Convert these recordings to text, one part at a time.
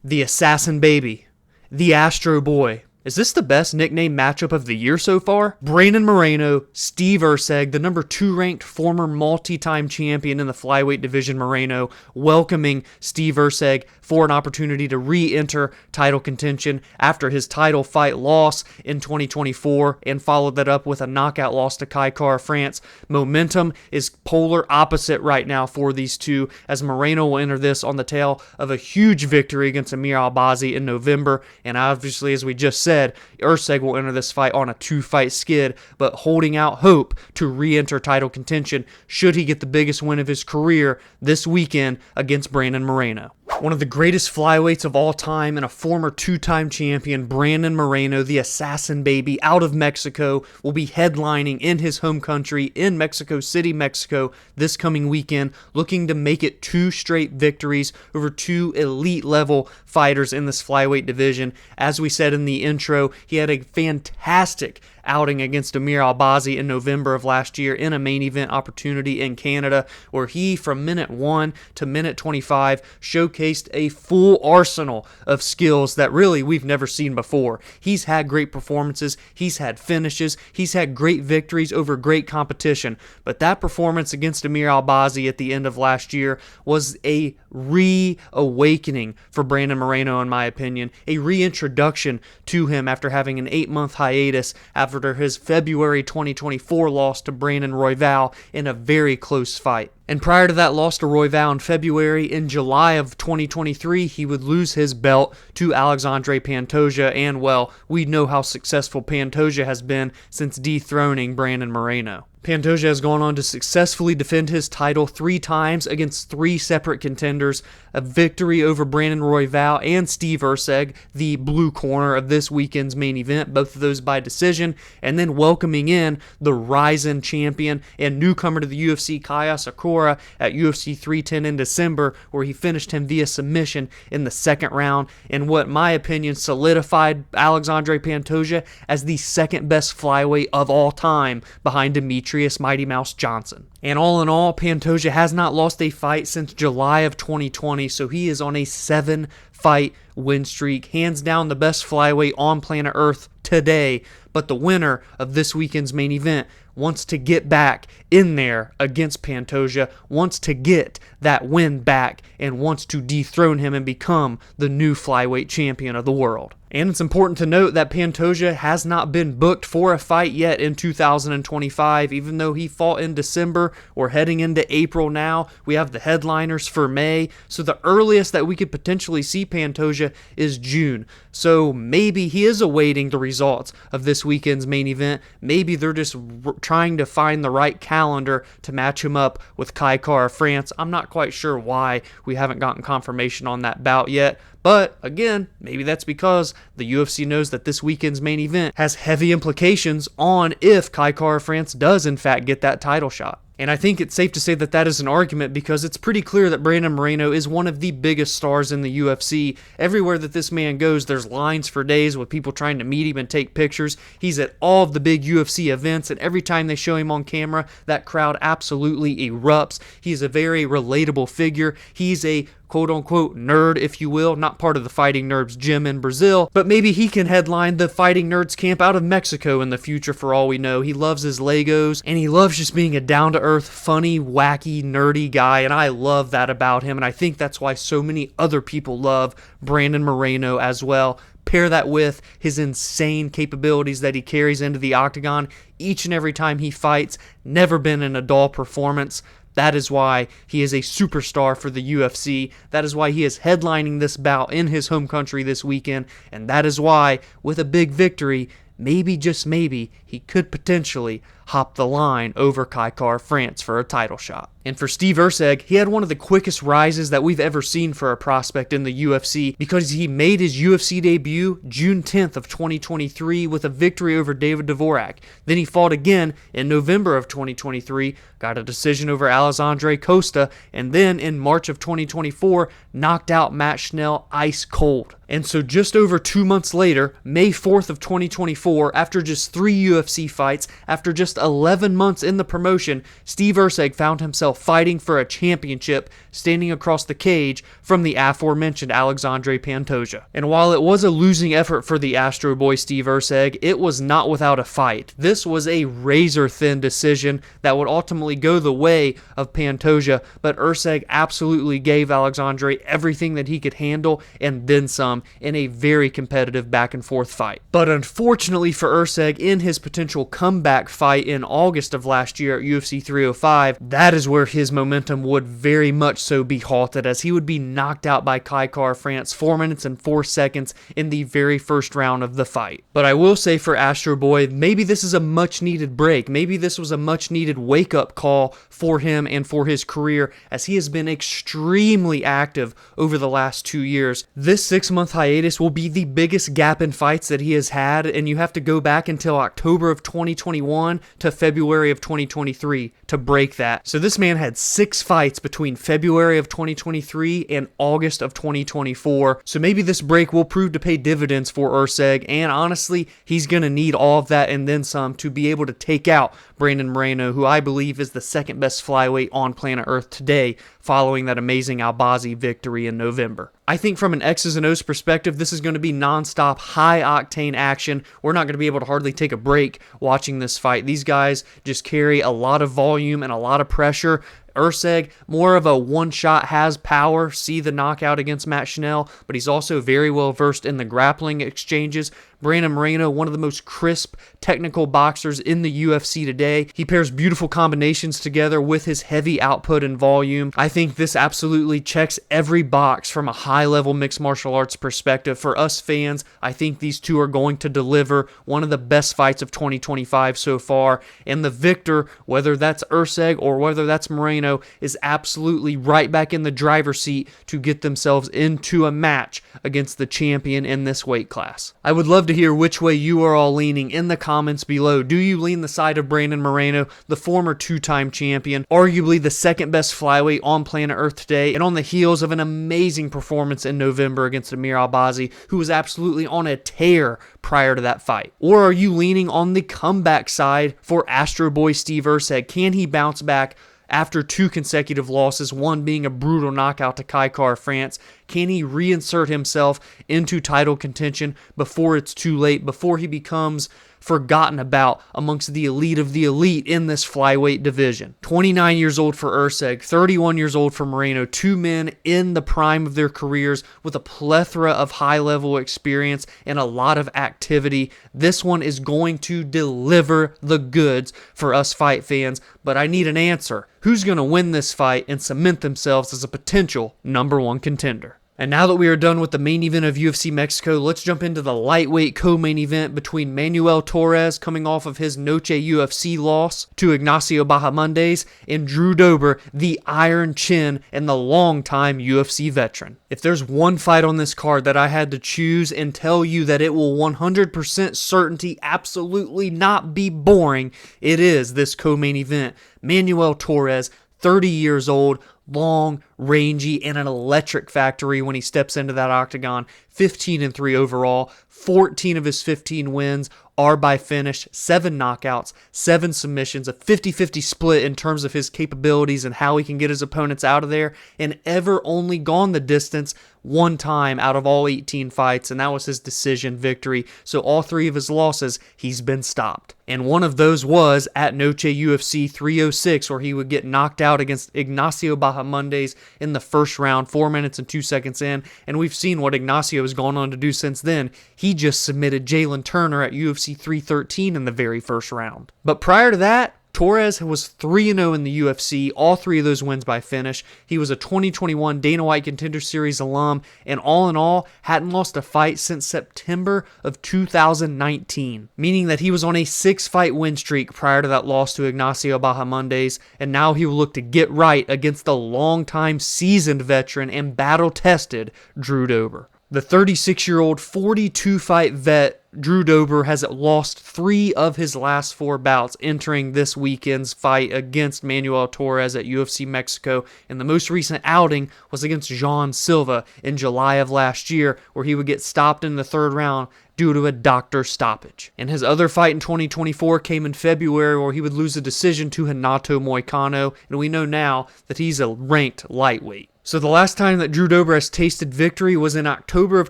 the Assassin Baby, the Astro Boy. Is this the best nickname matchup of the year so far? Brandon Moreno, Steve Erceg, the number 2 ranked former multi-time champion in the flyweight division. Moreno welcoming Steve Erceg for an opportunity to re-enter title contention after his title fight loss in 2024 and followed that up with a knockout loss to Kai Kara-France. Momentum is polar opposite right now for these two, as Moreno will enter this on the tail of a huge victory against Amir Albazi in November, and obviously, as we just said, Erceg will enter this fight on a 2-fight skid, but holding out hope to re-enter title contention should he get the biggest win of his career this weekend against Brandon Moreno. One of the greatest flyweights of all time and a former 2-time champion, Brandon Moreno, the Assassin Baby, out of Mexico, will be headlining in his home country in Mexico City, Mexico, this coming weekend, looking to make it 2 straight victories over 2 elite-level fighters in this flyweight division. As we said in the intro, he had a fantastic outing against Amir Albazi in November of last year in a main event opportunity in Canada, where he, from minute 1 to minute 25, showcased a full arsenal of skills that really we've never seen before. He's had great performances, he's had finishes, he's had great victories over great competition, but that performance against Amir Albazi at the end of last year was a reawakening for Brandon Moreno, in my opinion, a reintroduction to him after having an 8-month hiatus after his February 2024 loss to Brandon Royval in a very close fight. And prior to that loss to Royval in February, in July of 2023, he would lose his belt to Alexandre Pantoja, and well, we know how successful Pantoja has been since dethroning Brandon Moreno. Pantoja has gone on to successfully defend his title 3 times against 3 separate contenders, a victory over Brandon Royval and Steve Erceg, the blue corner of this weekend's main event, both of those by decision, and then welcoming in the rising champion and newcomer to the UFC, Kaya Sakura, at UFC 310 in December, where he finished him via submission in the second round, in what, in my opinion, solidified Alexandre Pantoja as the second best flyweight of all time behind Demetrius Mighty Mouse Johnson. And all in all, Pantoja has not lost a fight since July of 2020, so he is on a 7-fight win streak, hands down the best flyweight on planet Earth today. But the winner of this weekend's main event wants to get back in there against Pantoja, wants to get that win back, and wants to dethrone him and become the new flyweight champion of the world. And it's important to note that Pantoja has not been booked for a fight yet in 2025, even though he fought in December. We're heading into April now. We have the headliners for May, so the earliest that we could potentially see Pantoja is June. So maybe he is awaiting the results of this weekend's main event. Maybe they're just trying to find the right calendar to match him up with Kai Kara-France. I'm not quite sure why we haven't gotten confirmation on that bout yet. But again, maybe that's because the UFC knows that this weekend's main event has heavy implications on if Kai Kara-France does in fact get that title shot. And I think it's safe to say that that is an argument, because it's pretty clear that Brandon Moreno is one of the biggest stars in the UFC. Everywhere that this man goes, there's lines for days with people trying to meet him and take pictures. He's at all of the big UFC events, and every time they show him on camera, that crowd absolutely erupts. He's a very relatable figure. He's a quote-unquote nerd, if you will, not part of the Fighting Nerds gym in Brazil, but maybe he can headline the Fighting Nerds camp out of Mexico in the future for all we know. He loves his Legos, and he loves just being a down-to-earth, funny, wacky, nerdy guy, and I love that about him, and I think that's why so many other people love Brandon Moreno as well. Pair that with his insane capabilities that he carries into the octagon each and every time he fights, never been in a dull performance. That is why he is a superstar for the UFC. That is why he is headlining this bout in his home country this weekend. And that is why, with a big victory, maybe, just maybe, he could potentially hop the line over Kai Kara-France for a title shot. And for Steve Erceg, he had one of the quickest rises that we've ever seen for a prospect in the UFC, because he made his UFC debut June 10th of 2023 with a victory over David Dvorak. Then he fought again in November of 2023, got a decision over Alexandre Costa, and then in March of 2024, knocked out Matt Schnell ice cold. And so just over 2 months later, May 4th of 2024, after just 3 UFC fights, after just 11 months in the promotion, Steve Erceg found himself fighting for a championship standing across the cage from the aforementioned Alexandre Pantoja. And while it was a losing effort for the Astro Boy Steve Erceg, it was not without a fight. This was a razor-thin decision that would ultimately go the way of Pantoja, but Erceg absolutely gave Alexandre everything that he could handle and then some in a very competitive back-and-forth fight. But unfortunately for Erceg, in his potential comeback fight in August of last year at UFC 305, that is where his momentum would very much so be halted, as he would be knocked out by Kai France 4 minutes and 4 seconds in the very first round of the fight. But I will say for Astro Boy, maybe this is a much needed break. Maybe this was a much needed wake-up call for him and for his career, as he has been extremely active over the last 2 years. This 6-month hiatus will be the biggest gap in fights that he has had, and you have to go back until October of 2021 to February of 2023 to break that. So this man had 6 fights between February of 2023 and August of 2024. So maybe this break will prove to pay dividends for Erceg, and honestly, he's going to need all of that and then some to be able to take out Brandon Moreno, who I believe is the second best flyweight on planet Earth today, following that amazing Albazi victory in November. I think from an X's and O's perspective, this is going to be non-stop, high-octane action. We're not going to be able to hardly take a break watching this fight. These guys just carry a lot of volume and a lot of pressure. Erceg, more of a one-shot, has power, see the knockout against Matt Schnell, but he's also very well versed in the grappling exchanges. Brandon Moreno, one of the most crisp, technical boxers in the UFC today. He pairs beautiful combinations together with his heavy output and volume. I think this absolutely checks every box from a high-level mixed martial arts perspective. For us fans, I think these two are going to deliver one of the best fights of 2025 so far, and the victor, whether that's Erceg or whether that's Moreno, is absolutely right back in the driver's seat to get themselves into a match against the champion in this weight class. I would love to hear which way you are all leaning in the comments below. Do you lean the side of Brandon Moreno, the former 2-time champion, arguably the second best flyweight on planet Earth today, and on the heels of an amazing performance in November against Amir Albazi, who was absolutely on a tear prior to that fight? Or are you leaning on the comeback side for Astro Boy Steve Erceg? Can he bounce back after 2 consecutive losses, one being a brutal knockout to Kai France? Can he reinsert himself into title contention before it's too late, before he becomes forgotten about amongst the elite of the elite in this flyweight division? 29 years old for Erceg, 31 years old for Moreno, 2 men in the prime of their careers with a plethora of high-level experience and a lot of activity. This one is going to deliver the goods for us fight fans, but I need an answer. Who's going to win this fight and cement themselves as a potential #1 contender? And now that we are done with the main event of UFC Mexico, let's jump into the lightweight co-main event between Manuel Torres, coming off of his Noche UFC loss to Ignacio Bahamondes, and Drew Dober, the Iron Chin and the longtime UFC veteran. If there's one fight on this card that I had to choose and tell you that it will 100% certainty absolutely not be boring, it is this co-main event. Manuel Torres, 30 years old, long, rangy, and an electric factory when he steps into that octagon. 15-3 overall, 14 of his 15 wins are by finish, 7 knockouts, 7 submissions, a 50-50 split in terms of his capabilities and how he can get his opponents out of there, and ever only gone the distance 1 time out of all 18 fights, and that was his decision victory. So all 3 of his losses, he's been stopped. And one of those was at Noche UFC 306, where he would get knocked out against Ignacio Bahamondes in the first round, 4 minutes and 2 seconds in, and we've seen what Ignacio has gone on to do since then. He just submitted Jalen Turner at UFC 313 in the very first round. But prior to that, Torres was 3-0 in the UFC, all 3 of those wins by finish. He was a 2021 Dana White Contender Series alum, and all in all, hadn't lost a fight since September of 2019, meaning that he was on a 6-fight win streak prior to that loss to Ignacio Bahamondes, and now he will look to get right against the longtime seasoned veteran and battle-tested Drew Dober. The 36-year-old, 42-fight vet Drew Dober has lost 3 of his last 4 bouts entering this weekend's fight against Manuel Torres at UFC Mexico, and the most recent outing was against Jean Silva in July of last year, where he would get stopped in the 3rd round due to a doctor stoppage. And his other fight in 2024 came in February, where he would lose a decision to Renato Moicano, and we know now that he's a ranked lightweight. So the last time that Drew Dober has tasted victory was in October of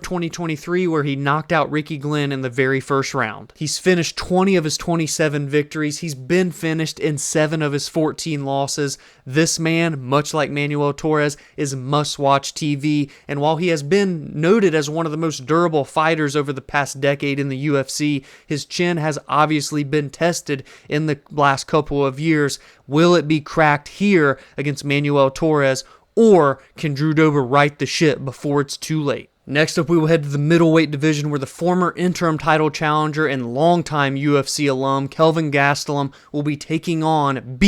2023, where he knocked out Ricky Glenn in the very first round. He's finished 20 of his 27 victories. He's been finished in 7 of his 14 losses. This man, much like Manuel Torres, is must-watch TV, and while he has been noted as one of the most durable fighters over the past decade in the UFC, his chin has obviously been tested in the last couple of years. Will it be cracked here against Manuel Torres, or can Drew Dober right the ship before it's too late? Next up, we will head to the middleweight division, where the former interim title challenger and longtime UFC alum Kelvin Gastelum will be taking on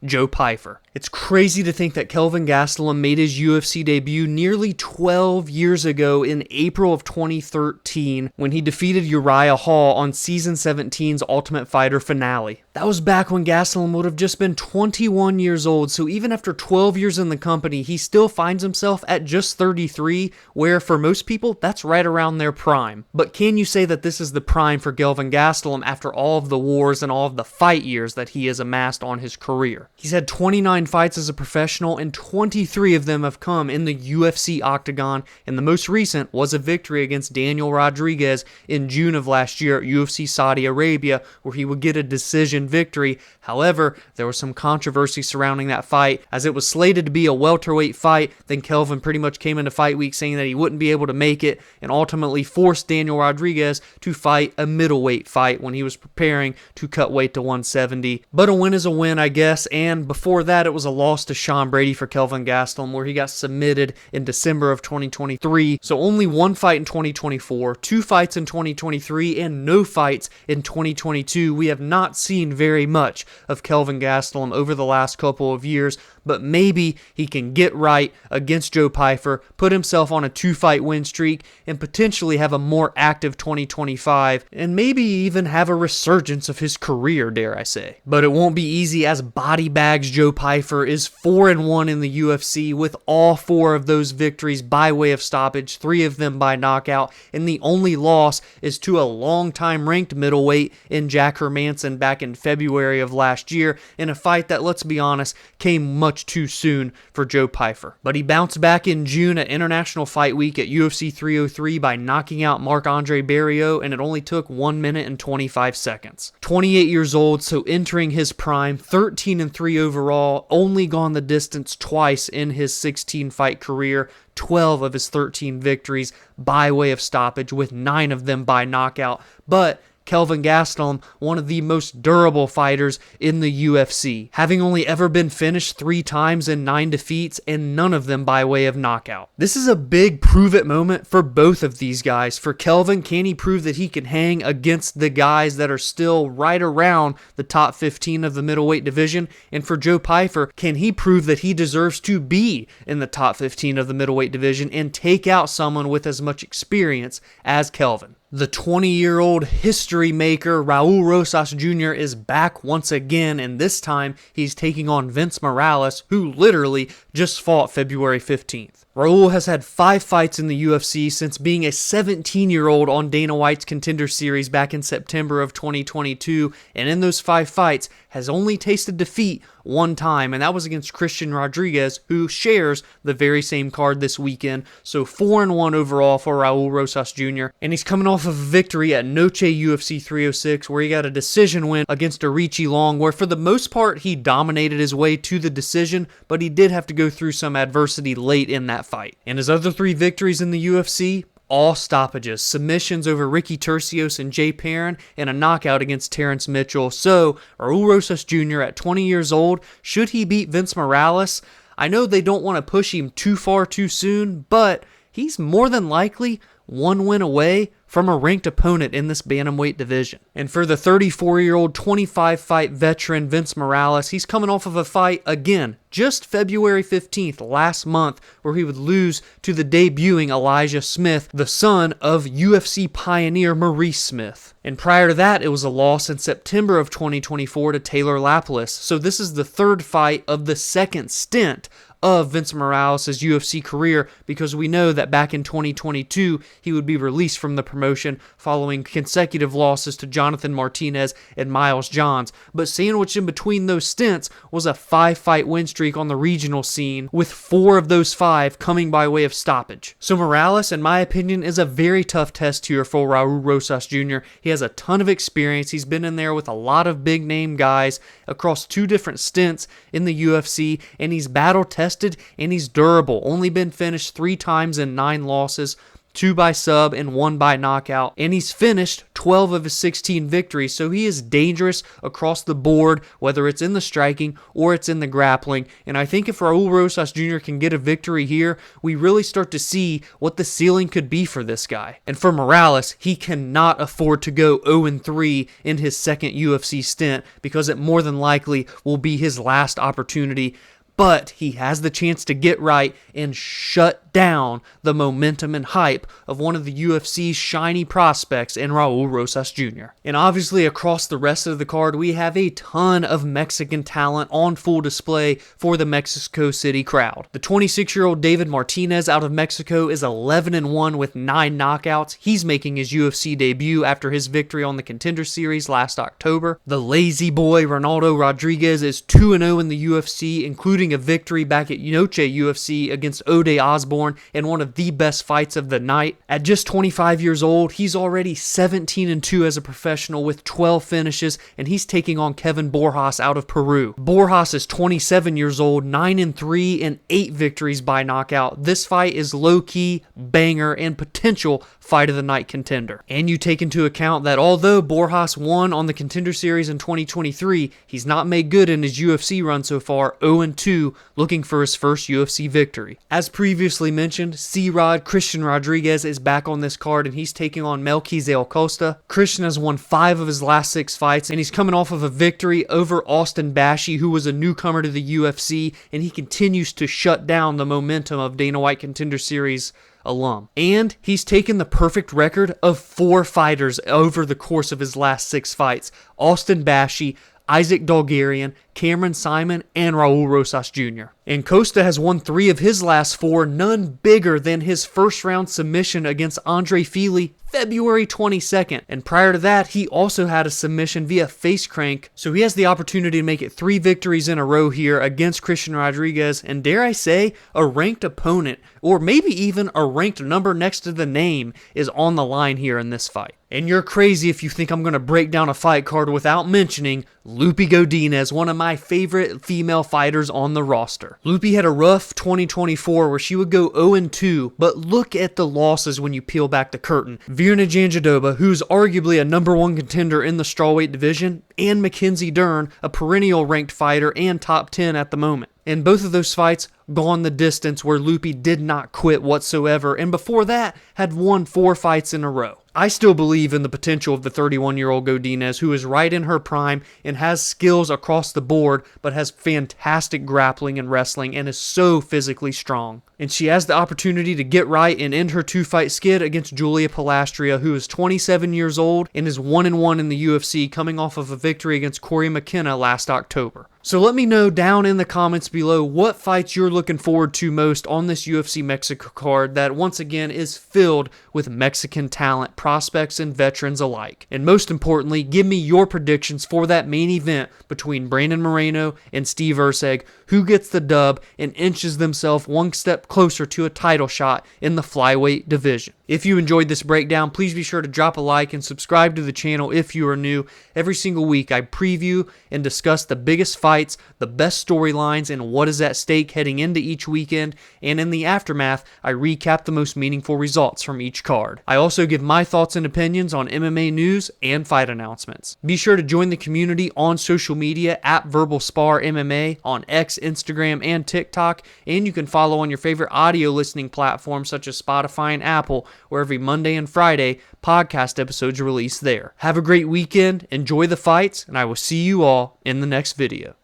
Joe Pyfer. It's crazy to think that Kelvin Gastelum made his UFC debut nearly 12 years ago in April of 2013 when he defeated Uriah Hall on Season 17's Ultimate Fighter finale. That was back when Gastelum would have just been 21 years old, so even after 12 years in the company, he still finds himself at just 33, where for most people, that's right around their prime. But can you say that this is the prime for Kelvin Gastelum after all of the wars and all of the fight years that he has amassed on his career? He's had 29 fights as a professional, and 23 of them have come in the UFC octagon, and the most recent was a victory against Daniel Rodriguez in June of last year at UFC Saudi Arabia, where he would get a decision victory. However, there was some controversy surrounding that fight, as it was slated to be a welterweight fight. Then Kelvin pretty much came into fight week saying that he wouldn't be able to make it, and ultimately forced Daniel Rodriguez to fight a middleweight fight when he was preparing to cut weight to 170. But a win is a win, I guess, and before that, it was a loss to Sean Brady for Kelvin Gastelum, where he got submitted in December of 2023. So only 1 fight in 2024, 2 fights in 2023, and no fights in 2022. We have not seen very much of Kelvin Gastelum over the last couple of years, but maybe he can get right against Joe Pyfer, put himself on a 2-fight win streak, and potentially have a more active 2025, and maybe even have a resurgence of his career, dare I say. But it won't be easy, as body bags Joe Pyfer is 4-1 in the UFC, with all 4 of those victories by way of stoppage, 3 of them by knockout, and the only loss is to a longtime ranked middleweight in Jack Hermanson back in February of last year, in a fight that, let's be honest, came much too soon for Joe Pyfer. But he bounced back in June at International Fight Week at UFC 303 by knocking out Marc-Andre Barriault, and it only took 1 minute and 25 seconds. 28 years old, so entering his prime, 13-3 overall, only gone the distance twice in his 16-fight career, 12 of his 13 victories by way of stoppage, with 9 of them by knockout. But Kelvin Gastelum, one of the most durable fighters in the UFC, having only ever been finished 3 times in 9 defeats, and none of them by way of knockout. This is a big prove-it moment for both of these guys. For Kelvin, can he prove that he can hang against the guys that are still right around the top 15 of the middleweight division? And for Joe Pyfer, can he prove that he deserves to be in the top 15 of the middleweight division and take out someone with as much experience as Kelvin? The 20-year-old history maker Raul Rosas Jr. is back once again, and this time he's taking on Vince Morales, who literally just fought February 15th. Raul has had 5 fights in the UFC since being a 17-year-old on Dana White's Contender Series back in September of 2022, and in those 5 fights has only tasted defeat 1 time, and that was against Christian Rodriguez, who shares the very same card this weekend. So 4-1 overall for Raul Rosas Jr., and he's coming off of a victory at Noche UFC 306, where he got a decision win against Arichi Long, where for the most part he dominated his way to the decision, but he did have to go through some adversity late in that fight. And his other 3 victories in the UFC, all stoppages, submissions over Ricky Tercios and Jay Perrin, and a knockout against Terrence Mitchell. So Raul Rosas Jr. at 20 years old, should he beat Vince Morales? I know they don't want to push him too far too soon, but he's more than likely 1 win away from a ranked opponent in this bantamweight division. And for the 34-year-old 25-fight veteran Vince Morales, he's coming off of a fight again just February 15th last month, where he would lose to the debuting Elijah Smith, the son of UFC pioneer Maurice Smith. And prior to that, it was a loss in September of 2024 to Taylor Lapilus. So this is the third fight of the second stint of Vince Morales' UFC career, because we know that back in 2022, he would be released from the promotion following consecutive losses to Jonathan Martinez and Miles Johns. But sandwiched in between those stints was a 5-fight win streak on the regional scene, with 4 of those 5 coming by way of stoppage. So Morales, in my opinion, is a very tough test here for Raul Rosas Jr. He has a ton of experience. He's been in there with a lot of big name guys across 2 different stints in the UFC, and he's battle tested and he's durable. Only been finished 3 times in 9 losses, 2 by sub and 1 by knockout, and he's finished 12 of his 16 victories, so he is dangerous across the board, whether it's in the striking or it's in the grappling. And I think if Raul Rosas Jr. can get a victory here, we really start to see what the ceiling could be for this guy. And for Morales, he cannot afford to go 0-3 in his second UFC stint, because it more than likely will be his last opportunity. But he has the chance to get right and shut down the momentum and hype of one of the UFC's shiny prospects in Raul Rosas Jr. And obviously across the rest of the card, we have a ton of Mexican talent on full display for the Mexico City crowd. The 26-year-old David Martinez out of Mexico is 11-1 with 9 knockouts. He's making his UFC debut after his victory on the Contender Series last October. The lazy boy Ronaldo Rodriguez is 2-0 in the UFC, including a victory back at Noche UFC against Ode Osborne in one of the best fights of the night. At just 25 years old, he's already 17-2 as a professional with 12 finishes, and he's taking on Kelvin Borjas out of Peru. Borjas is 27 years old, 9-3 and 8 victories by knockout. This fight is low-key, banger, and potential fight of the night contender. And you take into account that although Borjas won on the Contender Series in 2023, he's not made good in his UFC run so far, 0-2, looking for his first UFC victory. As previously mentioned, C-Rod Christian Rodriguez is back on this card, and he's taking on Melquizael Costa. Christian has won 5 of his last 6 fights, and he's coming off of a victory over Austin Bashi, who was a newcomer to the UFC, and he continues to shut down the momentum of Dana White Contender Series alum. And he's taken the perfect record of 4 fighters over the course of his last 6 fights. Austin Bashi, Isaac Dalgarian, Cameron Saimon, and Raul Rosas Jr. And Costa has won 3 of his last 4, none bigger than his first round submission against Andre Fili February 22nd. And prior to that, he also had a submission via face crank, so he has the opportunity to make it 3 victories in a row here against Christian Rodriguez, and dare I say, a ranked opponent, or maybe even a ranked number next to the name, is on the line here in this fight. And you're crazy if you think I'm going to break down a fight card without mentioning Loopy Godinez, one of my favorite female fighters on the roster. Loopy had a rough 2024 where she would go 0-2, but look at the losses when you peel back the curtain. Virna Jandiroba, who's arguably a #1 contender in the strawweight division, and Mackenzie Dern, a perennial ranked fighter and top 10 at the moment. In both of those fights, gone the distance, where Loopy did not quit whatsoever, and before that, had won 4 fights in a row. I still believe in the potential of the 31-year-old Godinez, who is right in her prime and has skills across the board, but has fantastic grappling and wrestling and is so physically strong. And she has the opportunity to get right and end her 2-fight skid against Julia Polastri, who is 27 years old and is 1-1 in the UFC, coming off of a victory against Corey McKenna last October. So let me know down in the comments below what fights you're looking forward to most on this UFC Mexico card that once again is filled with Mexican talent, prospects, and veterans alike. And most importantly, give me your predictions for that main event between Brandon Moreno and Steve Erceg, who gets the dub and inches themselves one step closer to a title shot in the flyweight division. If you enjoyed this breakdown, please be sure to drop a like and subscribe to the channel if you are new. Every single week I preview and discuss the biggest fights, the best storylines, and what is at stake heading into each weekend, and in the aftermath, I recap the most meaningful results from each card. I also give my thoughts and opinions on MMA news and fight announcements. Be sure to join the community on social media at VerbalSparMMA on X, Instagram, and TikTok, and you can follow on your favorite audio listening platforms such as Spotify and Apple, where every Monday and Friday, podcast episodes are released there. Have a great weekend, enjoy the fights, and I will see you all in the next video.